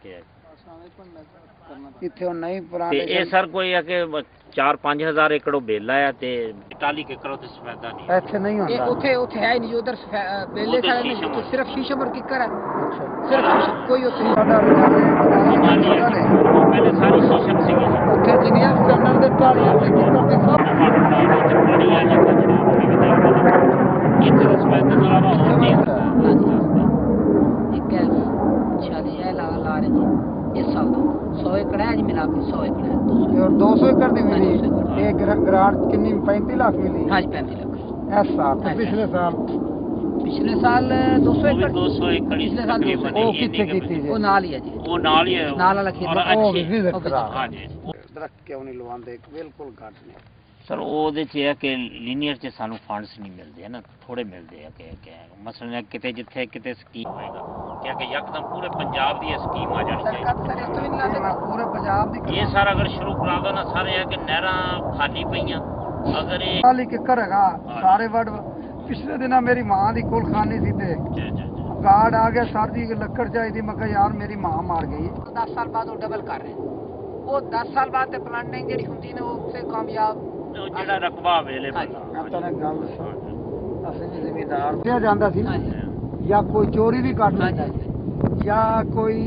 ਕਿ ਇੱਥੇ ਹੁਣ ਨਹੀਂ ਤੇ ਪੁਰਾਣੇ ਇਹ ਸਰ ਕੋਈ ਹੈ ਕਿ 4-5 ਹਜ਼ਾਰ ਏਕੜ ਬੇਲਾ ਹੈ ਤੇ 40 ਏਕੜ ਤੇ ਸਫੈਦਾ ਨਹੀਂ ਇੱਥੇ ਨਹੀਂ ਇਹ ਹੁੰਦਾ। ਉੱਥੇ ਹੈ ਨਹੀਂ ਉਧਰ ਬੇਲੇ ਉੱਧਰ ਸਾਰੇ ਸ਼ੀਸ਼ਮ ਨਹੀਂ, ਸਿਰਫ ਸ਼ੀਸ਼ਮ ਔਰ ਕਿੱਕਰ ਹੈ, ਅੱਛਾ ਸਿਰਫ ਸ਼ੀਸ਼ਮ, ਕੋਈ ਉੱਥੇ ਸਾਡਾ ਰੁਝਾਨ ਨਾਲੀ ਹੈ, ਉਹ ਪਹਿਲੇ ਸਾਰੀ ਸ਼ੀਸ਼ਮ ਸੀਗੀ ਜੀ। ਉੱਥੇ ਜਿੰਨੀਆਂ ਸਟੈਂਡਰਡ ਦੇ ਢਾਲੀਆਂ ਤੇ ਕਿੱਕਰ ਤੇ ਸਭ ਵਾਟਰ ਪਲਾਂਟ ਵਿੱਚ ਪਾਣੀ ਆ ਜਾਂਦਾ ਜਨਾਬ ਉਹ ਵੀ ਦੇਖਦੇ ਨੇ। ਇੱਥੇ ਤਾਂ ਸਫੈਦੇ ਤੋਂ ਇਲਾਵਾ ਹੋਰ ਨਹੀਂ ਹੁੰਦਾ। ਇੱਕ ਹੈ 46 ਹੈ ਲਾ ਰਹੇ ਜੀ ਇਸ ਸਾਲ ਦਾ 100 ਏਕੜ ਹੈ ਜੀ, ਮਿਲਾ ਕੇ 100 ਏਕੜ ਹੈ, 200 ਔਰ 200 ਏਕੜ ਦੀ ਮਿਲੀ। 200 ਏਕੜ। ਇਹ ਗ੍ਰਾਂਟ ਕਿੰਨੀ 35 ਲੱਖ ਮਿਲੀ ਹਾਂਜੀ 35 ਲੱਖ। ਇਸ ਸਾਲ ਤੇ ਹਾਂਜੀ। ਪਿਛਲੇ ਪਿਛਲੇ ਸਾਲ ਸਾਲ 200 ਉਹ ਵੀ ਏਕੜ 200 ਏਕੜ ਹੀ ਪਿਛਲੇ ਸਾਲ 200 ਤਕਰੀਬਨ ਉਹ ਹੀ ਕਿੱਥੇ ਇੰਨੀ ਕੁ ਕੀਤੀ ਉਹ ਜੀ? ਨਾਲ ਹੀ ਹੈ ਜੀ, ਉਹ ਨਾਲ ਹੀ ਹੈ ਨਾਲ ਵਾਲਾ ਖੇਤ ਔਰ ਦਾ। ਉਹ ਅੱਛੀ ਵੀ ਉਹ ਵੀ ਹਾਂਜੀ। ਦਰਖਤ ਕਿਉਂ ਨਹੀਂ ਲਵਾਉਂਦੇ? ਬਿਲਕੁਲ ਘੱਟ ਨੇ ਸਰ ਉਹਦੇ 'ਚ ਇਹ ਹੈ ਕਿ ਲੀਨੀਅਰ 'ਚ ਸਾਨੂੰ ਫੰਡਸ ਨਹੀਂ ਮਿਲਦੇ ਨਾ, ਥੋੜੇ ਮਿਲਦੇ ਆ ਕਿ ਮਸਲਨ ਕਿਤੇ ਜਿੱਥੇ ਕਿਤੇ ਸਕੀਮ ਹੋਏਗਾ ਕਿ ਯਕਦਮ ਪੂਰੇ ਪੰਜਾਬ ਦੀ ਇਹ ਸਕੀਮ ਆ ਜਾਣੀ ਸਰਕਾਰ ਚਾਹੀਦੀ। ਸਰ ਇਸ ਤੋਂ ਵੀ ਨਹੀਂ ਲਾਦੇ। ਮੈਂ ਪੂਰੇ ਪੰਜਾਬ ਦੀ ਇਹ ਸਰ ਅਗਰ ਸ਼ੁਰੂ ਕਰਾ ਦੋ ਨਾ ਸਾਰੇ ਆ ਕਿ ਨਹਿਰਾਂ ਖਾਲੀ ਪਈਆਂ ਅਗਰ ਇਹ ਖਾਲੀ ਕਿੱਕਰ ਹੈਗਾ ਸਾਰੇ ਵੜ। ਪਿਛਲੇ ਦਿਨਾਂ ਮੇਰੀ ਮਾਂ ਦੀ ਕੁਲ ਖਾਨੀ ਸੀ ਤੇ ਗਾਰਡ ਆ ਗਿਆ, ਸਰ ਜੀ ਲੱਕੜ ਚਾਹੀਦੀ। ਮੈਂ ਕਿਹਾ ਯਾਰ ਮੇਰੀ ਮਾਂ ਮਾਰ ਗਈ। 10 ਸਾਲ ਬਾਅਦ ਉਹ ਡਬਲ ਕਰ ਰਹੇ, ਉਹ 10 ਸਾਲ ਬਾਅਦ ਤੇ ਪਲਾਨਿੰਗ ਜਿਹੜੀ ਹੁੰਦੀ ਨੇ ਉਹ ਸੇ ਕਾਮਯਾਬ ਉਹ ਜਿਹੜਾ ਰਕਬਾ ਅਵੇਲੇਬਲ ਮੈਂ ਤਾਂ ਗੱਲ ਅਸੀਂ ਵੀ ਜ਼ਿਮੀਦਾਰ ਤੇ ਜਾਂਦਾ ਸੀ ਨਾ, ਹਾਂਜੀ ਜਾਂ ਕੋਈ ਚੋਰੀ ਵੀ ਕਰ ਲੈਂਦਾ ਹਾਂਜੀ ਸੀ, ਜਾਂ ਕੋਈ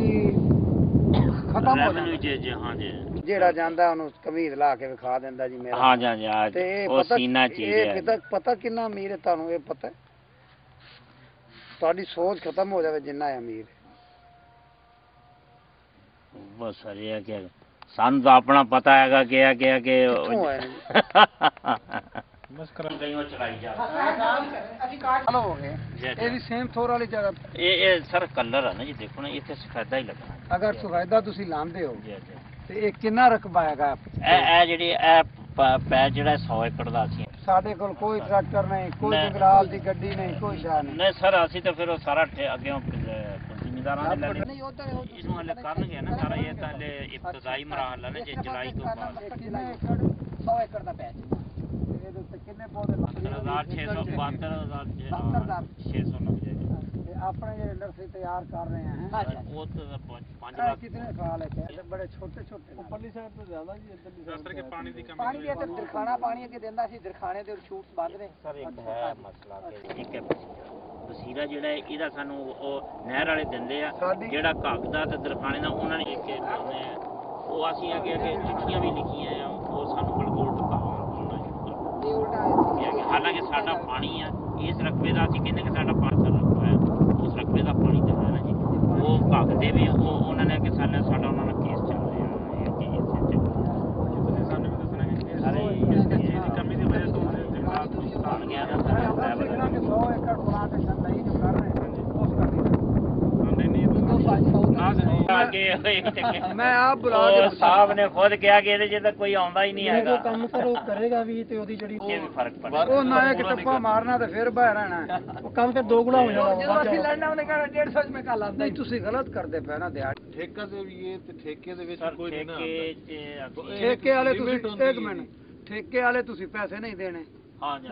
ਖਤਮ ਹੋ ਰੈਵਨਿਊ ਜਾਂਦਾ। ਚ ਹਾਂ ਜੀ ਜਿਹੜਾ ਜਾਂਦਾ ਉਹਨੂੰ ਕਮੀਜ਼ ਲਾ ਕੇ ਵਿਖਾ ਦਿੰਦਾ ਜੀ ਮੇਰਾ। ਹਾਂ ਜੀ ਹਾਂ ਤੇ ਇਹ ਉਹ ਪਤਾ ਸੀਨਾ ਚੀਜ਼ ਇਹ ਹੈ। ਪਤਾ ਕਿੰਨਾ ਅਮੀਰ ਹੈ ਤੁਹਾਨੂੰ ਇਹ ਪਤਾ ਹੈ? ਤੁਹਾਡੀ ਸੋਚ ਖਤਮ ਹੋ ਜਾਵੇ ਜਿੰਨਾ ਹੈ ਅਮੀਰ। ਬਸ ਸਰ ਇਹ ਹੈ ਕਿ ਸਾਨੂੰ ਤਾਂ ਆਪਣਾ ਪਤਾ ਹੈਗਾ ਕਿ ਇਹ ਕਿ ਕਿੱਥੋਂ ਆਏ ਨੇ? ਬਸ ਕਰਨ ਗਈ ਉਹ ਚਲਾਈ ਜਾ ਅਸੀਂ ਕਾਟ ਹਲੋ ਹੋ ਗਏ। ਇਹ ਵੀ ਸੇਮ ਥੋਰ ਵਾਲੀ ਜਗ੍ਹਾ। ਇਹ ਸਰ ਕਲਰ ਹੈ ਨਾ ਜੀ, ਦੇਖੋ ਨਾ ਇੱਥੇ ਸਫੈਦਾ ਹੀ ਲੱਗਣਾ। ਅਗਰ ਸੁਫੈਦਾ ਤੁਸੀਂ ਲਾਉਂਦੇ ਹੋ ਜੀ ਜੀ ਤੇ ਇਹ ਕਿੰਨਾ ਰਕਬਾ ਹੈਗਾ? ਇਹ ਜਿਹੜੀ ਇਹ ਪੈ ਜਿਹੜਾ 100 ਏਕੜ ਦਾ ਸੀ। ਸਾਡੇ ਕੋਲ ਕੋਈ ਟਰੈਕਟਰ ਨਹੀਂ, ਕੋਈ ਨਹੀਂ। ਜੰਗਲਾਲ ਦੀ ਗੱਡੀ ਨਹੀਂ, ਕੋਈ ਸ਼ਾਹ ਨਹੀਂ। ਨਹੀਂ ਸਰ ਅਸੀਂ ਤਾਂ ਫਿਰ ਉਹ ਸਾਰਾ ਅੱਗੇ ਜ਼ਿਮੀਦਾਰਾਂ ਨੇ ਲੈ ਨਹੀਂ ਉਧਰ ਇਹਨੂੰ ਹਲੇ ਕਰਨਗੇ ਨਾ ਸਾਰਾ। ਇਹ ਤਾਂ ਹਲੇ ਇਬਤਦਾਈ ਮਰਾਹਲਾ ਨੇ ਜੇ ਜੁਲਾਈ ਤੋਂ ਬਾਅਦ। ਕਿੰਨੇ ਏਕੜ? 100 ਏਕੜ ਦਾ ਪੈਚ ਇਹਦੇ ਉੱਤੇ ਕਿੰਨੇ ਪੌਦੇ ਲਾਉਂਦੇ? 600 ਲੱਗ ਜਾਏਗਾ। ਤੇ ਆਪਣੇ ਜਿਹੜੇ ਨਰਸਰੀ ਤਿਆਰ ਕਰ ਰਹੇ हैं ਹਾਂਜੀ ਉਹ ਤਾਂ 5 ਇਹ ਲੱਖ ਕਿਤਨੇ ਸਾਲ ਹੈ? ਇਹ ਬੜੇ ਛੋਟੇ ਛੋਟੇ ਨੇ। ਪਰਲੀ ਸਾਈਡ ਤੋਂ ਜ਼ਿਆਦਾ ਜੀ, ਇੱਧਰਲੀ ਸਾਈਡ ਤੇ ਪਾਣੀ ਦੀ ਕਮੀ ਪਾਣੀ ਦੇ ਅੰਦਰ ਦਰਖਾਣਾ ਪਾਣੀ ਅੱਗੇ ਦਿੰਦਾ ਸੀ, ਦਰਖਾਣੇ ਦੇ ਸ਼ੂਟਸ ਬੰਦ ਨੇ। ਸਰ ਇੱਕ ਹੈ ਮਸਲਾ ਕਿ ਇੱਕ ਹੈ ਬਸੀਰਾ ਜਿਹੜਾ ਹੈ, ਇਹਦਾ ਸਾਨੂੰ ਉਹ ਨਹਿਰ ਵਾਲੇ ਦਿੰਦੇ ਆ, ਸਾਡੀ- ਜਿਹੜਾ ਘੱਗ ਦਾ ਤੇ ਦਰਖਾਣੇ ਦਾ ਉਹਨਾਂ ਨੇ ਇੱਕ ਕਰਨੇ ਆ। ਉਹ ਅਸੀਂ ਅੱਗੇ ਚਿੱਠੀਆਂ ਵੀ ਲਿਖੀਆਂ ਆ, ਉਹ ਸਾਨੂੰ ਬਲਗੋਲ ਟਕਾਉਣਾ ਸ਼ੁਰੂ ਕਰ ਇਹ ਉਲਟਾ ਦਿੱਤਾ ਕਿ ਹਾਲਾਂਕਿ ਸਾਡਾ ਪਾਣੀ ਆ ਇਸ ਰਕਬੇ ਦਾ, ਅਸੀਂ ਕਹਿੰਦੇ ਕਿ ਸਾਡਾ 5 ਸਾਲ ਰਕਬਾ ਹੈ, ਉਸ ਰਕਬੇ ਦਾ ਪਾਣੀ ਤਾਂ ਹੈ ਨਾ ਜੀ। ਉਹ ਘੱਗ ਦੇ ਵੀ ਉਹ ਉਹਨਾਂ ਨੇ ਕਿ ਸਾਡਾ ਉਹਨਾਂ ਨਾਲ ਕੇਸ ਚੱਲ ਰਿਹਾ ਹੈ ਕਿ ਇੱਥੇ ਤੁਸੀਂ ਸਾਨੂੰ ਵੀ ਦੱਸਣਾ ਕਿ ਸਾਰੇ ਇਹਦੀ ਕਮੀ ਦੀ ਵਜ੍ਹਾ ਤੋਂ ਜੰਗਲਾਤ ਨੂੰ ਬਣ ਗਿਆ ਨਾ ਸਾਡਾ level। ਸਿੱਖਣਾ ਕਿ 100 ਏਕੜ ਪਲਾਂਟੇਸ਼ਨ ਨਹੀਂ ਜੋ ਕਰ ਰਹੇ ਉਸ ਦਾ ਨਹੀਂ ਨਹੀਂ ਦੋ ਸਾਲ ਨਾ ਜੀ ਅੱਗੇ ਮੈਂ ਆਪ ਬੁਲਾ ਉਹ ਸਾਹਿਬ ਨੇ ਖੁਦ ਕਿਹਾ ਕਿ ਇਹਦੇ 'ਚ ਤਾਂ ਕੋਈ ਆਉਂਦਾ ਹੀ ਨਹੀਂ ਹੈਗਾ। ਕੰਮ ਸਰ ਉਹ ਕਰੇਗਾ ਵੀ ਤੇ ਉਹਦੀ ਜਿਹੜੀ ਇਹ ਵੀ ਫਰਕ ਪੜਾ। ਉਹ ਨਾ ਇੱਕ ਟੱਪਾ ਮਾਰਨਾ ਤੇ ਫਿਰ ਬਾਹਰ ਰਹਿਣਾ। ਉਹ ਕੰਮ ਫਿਰ ਦੋ ਗੁਣਾ ਹੋ ਜਦੋਂ ਅਸੀਂ ਲੜਨਾ ਉਹਨੇ ਕਹਿਣਾ 150 ਮੈਂ ਕੱਲ ਆਂਦਾ ਨਹੀਂ ਤੁਸੀਂ ਗਲਤ ਕਰਦੇ ਪਏ ਨਾ ਦਿਹਾੜੀ। ਠੇਕਾ ਦੇ ਵੀ ਇਹ ਤੇ ਠੇਕੇ ਦੇ ਵਿੱਚ ਸਰ ਕੋਈ ਨਹੀਂ ਨਾ ਠੇਕੇ 'ਚ ਅਸੀਂ ਠੇਕੇ ਵਾਲੇ ਤੁਸੀਂ limit ਹੁੰਦੀ ਇੱਕ ਮਿੰਟ, ਠੇਕੇ ਵਾਲੇ ਤੁਸੀਂ ਪੈਸੇ ਨਹੀਂ ਦੇਣੇ। ਹਾਂ ਜੀ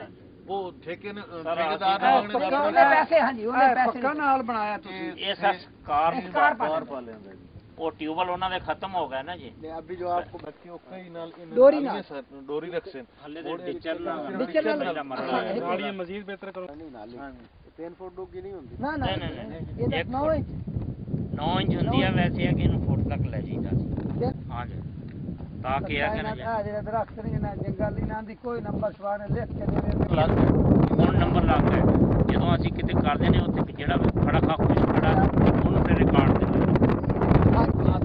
ਉਹ ਠੇਕੇ ਨੇ ਸਰ, ਠੇਕੇਦਾਰ ਅਸੀਂ- ਨੇ ਮੰਗਣੇ ਪੱਕਾ ਦਾ ਉਹਨੇ ਪੈਸੇ ਹਾਂਜੀ ਉਹਨੇ ਇਹ ਪੈਸੇ ਪੱਕਾ ਨਾਲ ਬਣਾਇਆ ਤੁਸੀਂ। ਇਹ ਸਰ ਕਾਰ ਕਾਰ ਪਾ ਬਾਹਰ ਪਾ ਲੈਂਦਾ ਜੀ। ਉਹ ਟਿਊਬਲ ਉਹਨਾਂ ਦੇ ਖਤਮ ਹੋ ਗਏ ਨਾ ਜੀ। ने अभी जो आपको बच्चियों कई नाल इन डोरी नालियां नाल। सर डोरी रखसे हल्ले दे डिचर ना डिचर नाल। मेरा मरना है। नालियां मजीद बेहतर करो ਨਹੀਂ ਨਾਲੀ 3 ਫੁੱਟ ਡੂੰਘੀ ਨਹੀਂ ਹੁੰਦੀ। ਨਾ ਨਾ ਨਹੀਂ, ਨਹੀਂ, ਨਹੀਂ। ਇਹਦਾ ਇੱਕ 9 ਫੁੱਟ। ਇੰਚ 9 ਇੰਚ ਹੁੰਦੀ ਆ ਵੈਸੇ ਹੈ ਕਿ ਇਹਨੂੰ ਫੁੱਟ ਤੱਕ ਲੈ ਜਾਈਦਾ ਸੀ। ਹਾਂ ਜੀ ਤਾਂ ਕਿ ਇਹ ਕਿ ਨਾ ਜੀ ਆ ਜਿਹੜਾ ਦਰਖਤ ਨਹੀਂ ਨਾ ਜੰਗਲ ਨਹੀਂ ਨਾ ਦੀ ਕੋਈ ਨੰਬਰ ਸ਼ਵਾਰ ਨੇ ਲਿਖ ਕੇ ਦੇ ਦੇ। ਲੱਗ ਹੁਣ ਨੰਬਰ ਲੱਗ ਗਿਆ। ਜਦੋਂ ਅਸੀਂ ਕਿਤੇ ਕਰਦੇ ਨੇ ਉੱਥੇ ਜਿਹੜਾ ਵੀ ਖੜਾ ਖਾ ਖੁਸ਼ ਖੜਾ ਉਹਨੂੰ ਫਿਰ ਰਿਕਾਰਡ ਦੇ ਦਿੰਦੇ।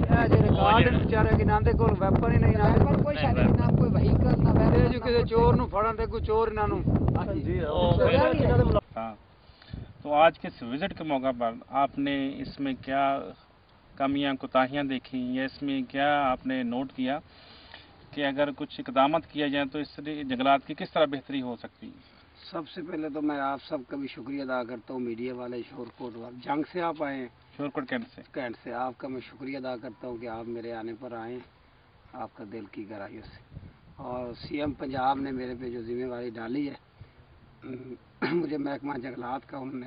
ਇਹ ਜਿਹੜੇ ਗਾਰਡ ਵਿਚਾਰੇ ਕਿ ਨਾ ਦੇ ਕੋਲ ਵੈਪਨ ਹੀ ਨਹੀਂ ਨਾ ਪਰ ਕੋਈ ਸ਼ਾਇਦ ਨਾ ਕੋਈ ਵਹੀਕਲ ਨਾ ਤੇ ਵੈਸੇ ਜੋ ਕਿਸੇ ਚੋਰ ਨੂੰ ਫੜਨ ਤੇ ਕੋਈ ਚੋਰ ਇਹਨਾਂ ਨੂੰ जी हाँ, तो आज के इस विजिट के मौका पर आपने इसमें क्या कमियां कोताहियां देखी या इसमें क्या आपने नोट किया कि अगर कुछ इकदाम किया जाए तो इससे जंगलात की किस तरह बेहतरी हो सकती है? सबसे पहले तो मैं आप सबका भी शुक्रिया अदा करता हूँ, मीडिया वाले शोरकोट वाले जंग से आप आए हैं, शोरकोट कैंट से। कैंट से आपका मैं शुक्रिया अदा करता हूँ कि आप मेरे आने पर आए, आपका दिल की गहराइयों से। और सीएम पंजाब ने मेरे पे जो जिम्मेवारी डाली है, मुझे महकमा जंगलात का उन्होंने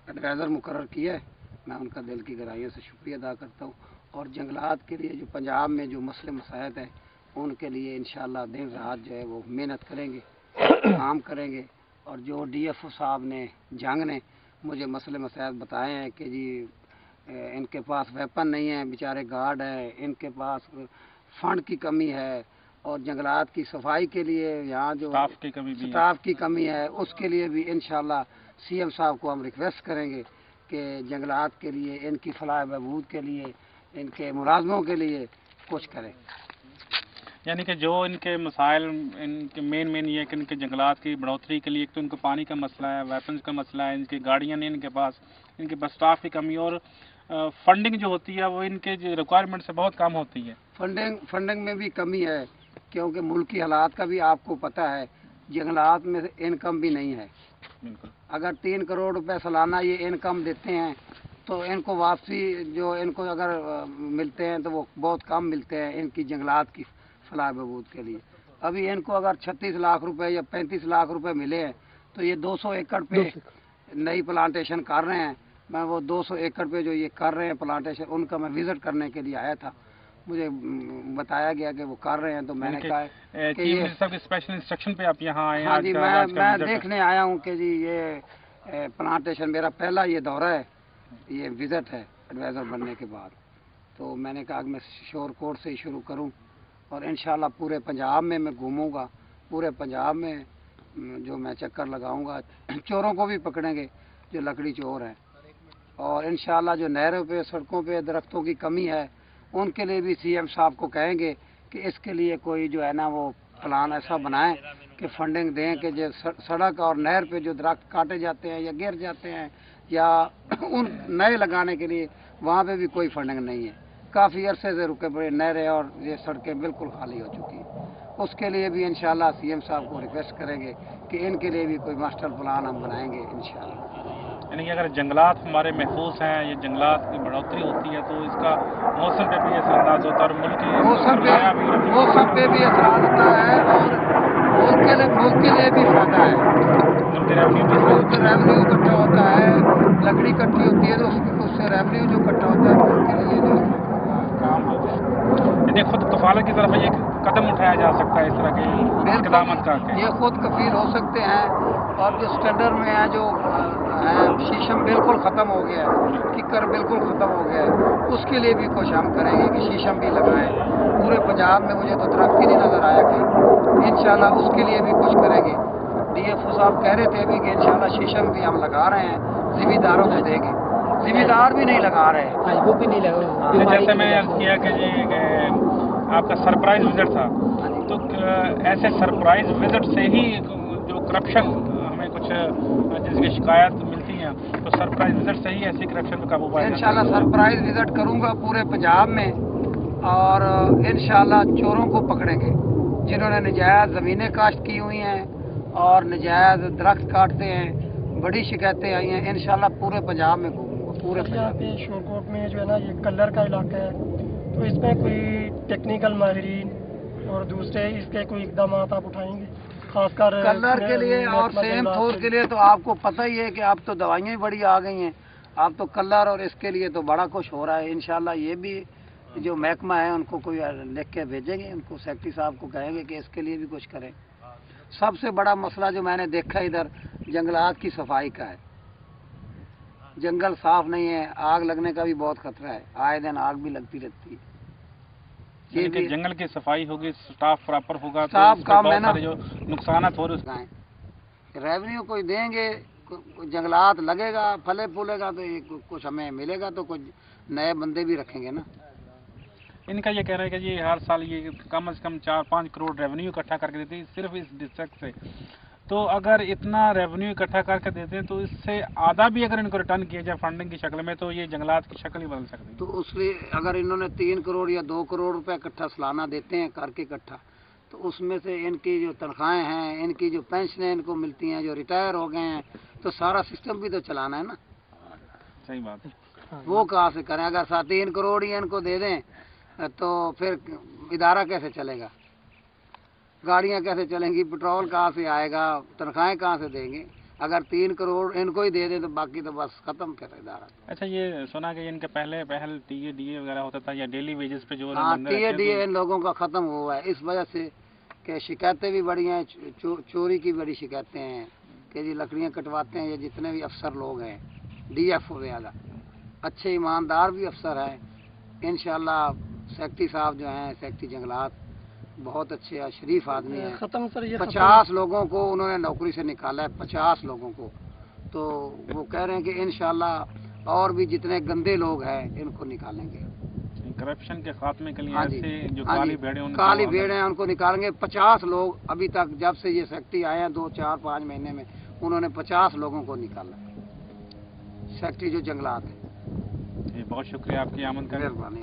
एडवाइज़र मुकर्रर किया है मैं उनका दिल की गहराइयों से शुक्रिया अदा करता हूँ। और जंगलात के लिए जो पंजाब में जो मसले मसाइल हैं उनके लिए इंशाअल्लाह दिन रात जो है वो मेहनत करेंगे, काम करेंगे। और जो DFO साहब ने जंग ने मुझे मसले मसाइल बताए हैं कि जी इनके पास वेपन नहीं है, बेचारे गार्ड है, इनके पास फंड की कमी है, और जंगलात की सफाई के लिए यहाँ जो स्टाफ की कमी है उसके लिए भी इंशाअल्लाह CM साहब को हम रिक्वेस्ट करेंगे कि जंगलात के लिए, इनकी फलाह बहबूद के लिए, इनके मुलाजमों के लिए कुछ करें। यानी कि जो इनके मसाइल, इनके मेन ये है कि इनके जंगलात की बढ़ोतरी के लिए एक तो इनको पानी का मसला है, वेपन्स का मसला है, इनकी गाड़ियाँ नहीं इनके पास स्टाफ की कमी, और फंडिंग जो होती है वो इनके रिक्वायरमेंट से बहुत कम होती है। फंडिंग में भी कमी है, क्योंकि मुल्क की हालात का भी आपको पता है, जंगलात में इनकम भी नहीं है। अगर 3 करोड़ रुपए सालाना ये इनकम देते हैं तो इनको वापसी जो इनको अगर मिलते हैं तो वो बहुत कम मिलते हैं इनकी जंगलात की फलाह बहबूद के लिए। अभी इनको अगर 36 लाख रुपए या 35 लाख रुपए मिले हैं तो ये 200 एकड़ पे नई प्लांटेशन कर रहे हैं। मैं वो 200 एकड़ पे जो ये कर रहे हैं प्लांटेशन, उनका मैं विजिट करने के लिए आया था, मुझे बताया गया कि वो कर रहे हैं, तो मैंने कहा कि ये स्पेशल इंस्ट्रक्शन पे आप यहाँ आए हैं। हाँ जी, मैं देखने आया हूँ कि जी ये प्लांटेशन मेरा पहला ये दौरा है, ये विजिट है एडवाइज़र बनने के बाद। तो मैंने कहा कि मैं शोरकोट से ही शुरू करूँ और इंशाल्लाह पूरे पंजाब में मैं घूमूँगा, पूरे पंजाब में जो मैं चक्कर लगाऊँगा, चोरों को भी पकड़ेंगे जो लकड़ी चोर हैं, और इंशाल्लाह जो नहरों पे, सड़कों पे दरख्तों की कमी है उनके लिए भी CM साहब को कहेंगे कि इसके लिए कोई जो है ना वो प्लान ऐसा बनाएं कि फंडिंग दें कि जो सड़क और नहर पे जो दरख्त काटे जाते हैं या गिर जाते हैं या उन नए लगाने के लिए वहाँ पे भी कोई फंडिंग नहीं है। काफ़ी अरसे से रुके पड़े नहरें और ये सड़कें बिल्कुल खाली हो चुकी हैं। उसके लिए भी इंशाल्लाह CM साहब को रिक्वेस्ट करेंगे कि इनके लिए भी कोई मास्टर प्लान हम बनाएंगे इंशाल्लाह। यानी कि अगर जंगलात हमारे महफूज हैं, ये जंगलात की बढ़ोतरी होती है तो इसका मौसम पे भी असरअंदाज होता है, और मुल्क की मौसम पे भी असर होता है, और मुल्क के लिए भी फायदा है। मुल्क रेवेन्यू इकट्ठा होता है, लकड़ी इकट्ठी होती है तो उससे रेवेन्यू जो इकट्ठा होता है मुल्क के लिए जो काम होता है। खुद कफालत की तरफ एक कदम उठाया जा सकता है इस तरह के इक़दाम करके। ये खुद कफील हो सकते हैं, और जो स्टैंडर्ड में है जो शीशम बिल्कुल ख़त्म हो गया है, किकर बिल्कुल ख़त्म हो गया है, उसके लिए भी कोशिश हम करेंगे कि शीशम भी लगाएं। पूरे पंजाब में मुझे तो दरख्त ही नहीं नज़र आया कहीं, इंशाल्लाह उसके लिए भी कुछ करेंगे। DFO साहब कह रहे थे अभी कि इंशाल्लाह शीशम भी हम लगा रहे हैं, जिम्मेदारों से देंगे, जिम्मेदार भी नहीं लगा रहे हैं, वो भी नहीं लगा। जैसे मैं अर्ज़ किया कि जी आपका सरप्राइज विजिट था, तो ऐसे सरप्राइज विजिट से ही जो करप्शन हमें कुछ जिसकी शिकायत मिलती हैं, तो सरप्राइज विजिट से ही ऐसी करप्शन पे काबू पाया। इंशाल्लाह सरप्राइज विजिट करूंगा पूरे पंजाब में, और इंशाल्लाह चोरों को पकड़ेंगे जिन्होंने नजायज ज़मीनें काश्त की हुई हैं और नजायज दरख्त काटते हैं। बड़ी शिकायतें आई हैं, इंशाल्लाह पूरे पंजाब में घूमूंगा, पूरे पंजाब में। शोरकोट में जो है ना ये कलर का इलाका है, तो इसमें कोई टेक्निकल माहिरीन और दूसरे इसके कोई इकदाम आप उठाएंगे खासकर कलर के लिए और सेम थोर के लिए? तो आपको पता ही है कि अब तो दवाइयाँ ही बड़ी आ गई हैं, अब तो कलर और इसके लिए तो बड़ा कुछ हो रहा है। इंशाल्लाह ये भी जो महकमा है उनको कोई लिख के भेजेंगे, उनको सेक्रेटरी साहब को कहेंगे कि इसके लिए भी कुछ करें। सबसे बड़ा मसला जो मैंने देखा इधर जंगलात की सफाई का है, जंगल साफ नहीं है, आग लगने का भी बहुत खतरा है, आए दिन आग भी लगती रहती है। ये कि जंगल की सफाई होगी, स्टाफ प्रॉपर होगा, स्टाफ काम है ना, जो नुकसान हो रहे रेवेन्यू कोई देंगे, जंगलात लगेगा, फले फूलेगा तो कुछ हमें मिलेगा, तो कुछ नए बंदे भी रखेंगे ना। इनका ये कह रहे हैं कि ये हर साल ये कम से कम 4-5 करोड़ रेवेन्यू इकट्ठा करके देते हैं सिर्फ इस डिस्ट्रिक्ट से। तो अगर इतना रेवेन्यू इकट्ठा करके देते हैं तो इससे आधा भी अगर इनको रिटर्न किया जाए फंडिंग की शक्ल में, तो ये जंगलात की शक्ल ही बदल सकती है। तो उसलिए अगर इन्होंने 3 करोड़ या 2 करोड़ रुपए इकट्ठा सालाना देते हैं करके इकट्ठा, तो उसमें से इनकी जो तनख्वाहें हैं, इनकी जो पेंशनें इनको मिलती हैं, जो रिटायर हो गए हैं, तो सारा सिस्टम भी तो चलाना है ना। सही बात है, वो कहाँ से करें? अगर 3 करोड़ ही इनको दे दें तो फिर इदारा कैसे चलेगा, गाड़ियाँ कैसे चलेंगी, पेट्रोल कहाँ से आएगा, तनख्वाहें कहाँ से देंगे? अगर 3 करोड़ इनको ही दे दें तो बाकी तो बस खत्म कर इदारा। अच्छा, ये सुना कि इनका पहल टीए वगैरह होता था या डेली वेजेस पे जो हाँ, बंदे रहते टीए थे, इन लोगों का खत्म हुआ है इस वजह से कि शिकायतें भी बढ़ी हैं, चोरी की बड़ी शिकायतें हैं कि जी लकड़ियाँ कटवाते हैं। ये जितने भी अफसर लोग हैं DF वगैरह अच्छे ईमानदार भी अफसर हैं। इंशाल्लाह सेक्रेटरी साहब जो हैं, सेक्रेटरी जंगलात, बहुत अच्छे और शरीफ आदमी हैं। खत्म सर, ये 50 लोगों को उन्होंने नौकरी से निकाला है, 50 लोगों को। तो वो कह रहे हैं कि इंशाल्लाह और भी जितने गंदे लोग हैं इनको निकालेंगे। करप्शन के खात्मे के लिए हाँ जी, ऐसे जो हाँ काली जी, भेड़े काली भेड़ हैं उनको निकालेंगे। 50 लोग अभी तक जब से ये सेक्रेटरी आए हैं 2, 4, 5 महीने में उन्होंने 50 लोगों को निकाला, सेक्रेटरी जो जंगलात है। बहुत शुक्रिया आपकी आमद का। मेहरबानी।